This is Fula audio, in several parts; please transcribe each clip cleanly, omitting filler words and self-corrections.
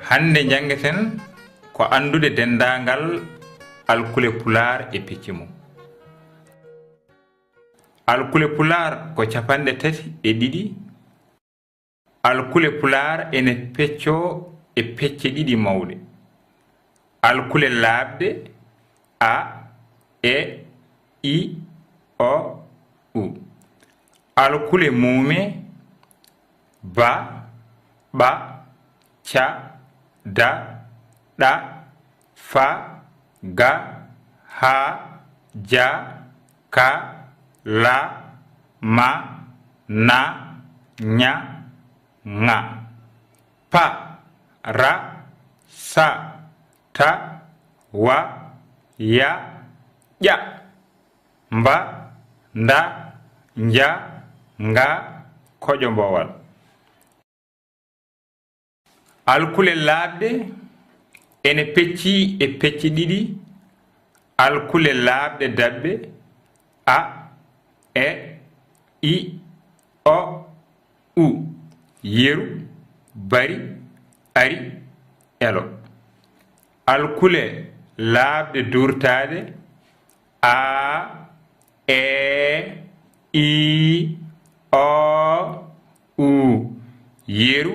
hande jangeten ko andude dendangal alkule pular e pecce mum. Alkule pular ko capande tati e ɗiɗi. Alkule pular ene pecco e pecce ɗiɗi mawɗe. Alkule labde a, e, i, o, u. Alkule mume ba, ɓa, ca, da, ɗa, fa, ga, ha, ja, ka, la, ma, na, nya, nga. Pa, ra, sa, ta, wa, ya, ya. Mba, nda, nja, nga, koƴo mbowal. Alkule labde ene pecci e pecci ɗiɗi. Alkule labde dabbe a, e, i, o, u. Yeru, bari, ari, elo. Alkule labde durtade a, e, i, o, u. Yeru,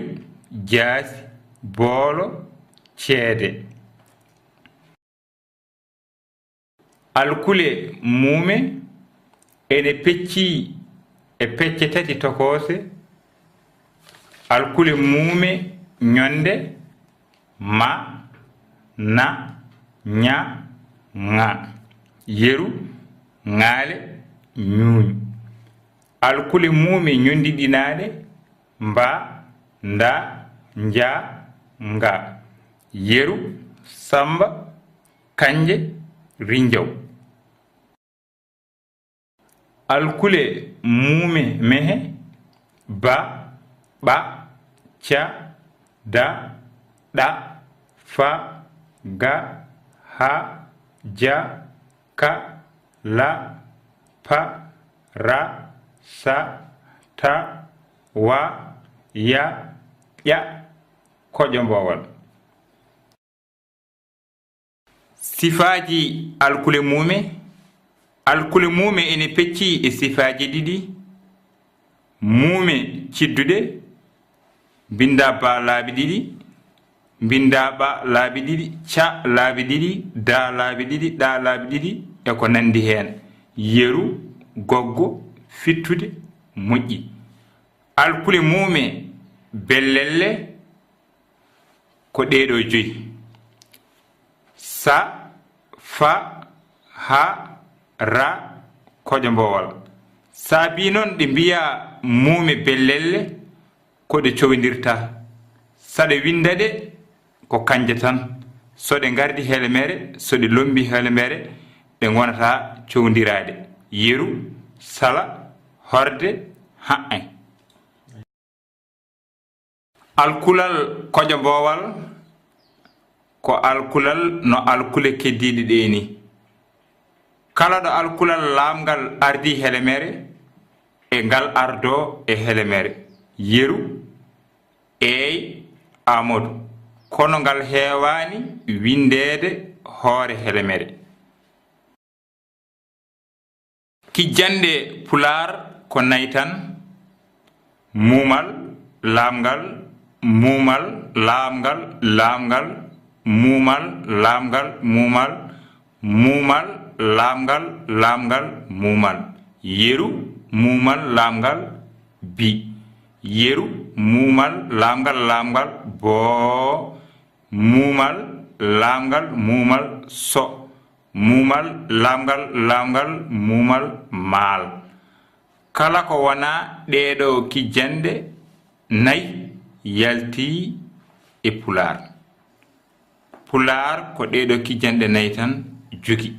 jaasi, boolo, ceede. Alkule mume ene pecci e pecce tati tokose. Alkule mume nyonde ma, na, nya, nga. Yeru, ngale, nyuñ. Alkule mume nyondi dinade mba, nda, nja, nga. Yeru, samba, kanje, rinjaw. Alkule mume mehe ba, ɓa, ca, da, ɗa, fa, ga, ha, ja, ka, la, pa, ra, sa, ta, wa, ya, ƴa, koƴo mbowal. Sifaji alkule mume. Alkule mume ene pecci e sifaji ɗiɗi. Mume ciddude binda ba laabi ɗiɗi, binda ba laabi ɗiɗi, ca laabi ɗiɗi, da laabi ɗiɗi, ɗa laabi ɗiɗi e ko nandi hen. Yeru, goggo, fittude, moƴƴi. Alkule mume bellelle ko ɗeɗo joyi: sa, fa, ha, ra, koƴo mbowal. Saabi noon ɗe mbiya mume bellelle ko ɗe cowidirta. Saɗa winda ɗe ko kanje tan. So ɗe gardi hele mere, so ɗe lombi hele mere, ɗe gonata cowdirade. Yeru, sala, horde, ha'e. Alkulal koƴo mbowal ko alkulal no alkule keddiɗe ɗe ni. Kala ɗo alkulal lamgal ardi hele mere e ngal ardo e hele mere. Yeru, ey, Amadou. Kono ngal hewani windede hoore hele mere. Kijjande pular ko nayi tan: mumal, lamgal, mumal, lamgal, lamgal, mumal, lamgal, mumal, mumal, lamgal, lamgal, mumal. Yeru, mumal, lamgal, bi. Yeru, mumal, lamgal, lamgal, bo. Mumal, lamgal, mumal, so. Mumal, lamgal, lamgal, mumal, mal. Kala ko wana ɗeɗo kijjande nayi yalti e pular. Pular ko ɗeɗo kijjande nayi tan jogi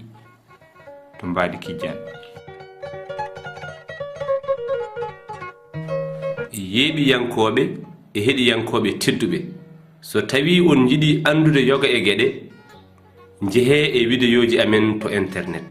to mbadi kijjande. Yeeɓiyankoɓe e heɗiyankoɓe tedduɓe, so tawi on jiɗi andude yoga e gueɗe, jeehe e vidéoji amen to internet.